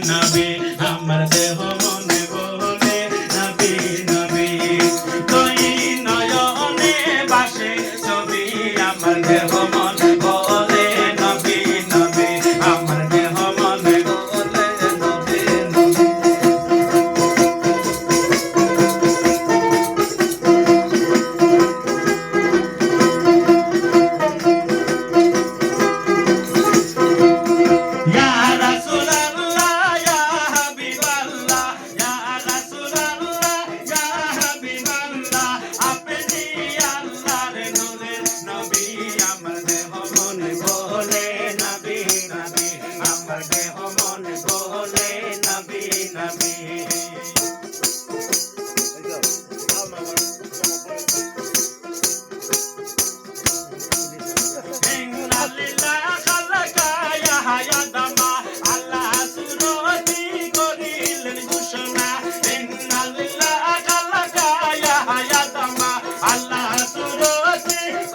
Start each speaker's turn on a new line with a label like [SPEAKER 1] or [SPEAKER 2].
[SPEAKER 1] নবী আমার দেহ মনে বলে নবী নবী তুই নয়নে বাসে ছবি আমার দেহ মনে বলে নবী নবী আমার দেহ মনে বলে নবী নবী ইয়া রাসূলুল্লাহ ইয়া হাবিবাল্লাহ ইয়া রাসূলুল্লাহ ইয়া হাবিবাল্লাহ আপনি আল্লাহর নূরের নবী আমার দেহ মনে বলে নবী নবী আমার দেহ মনে বলে নবী নবী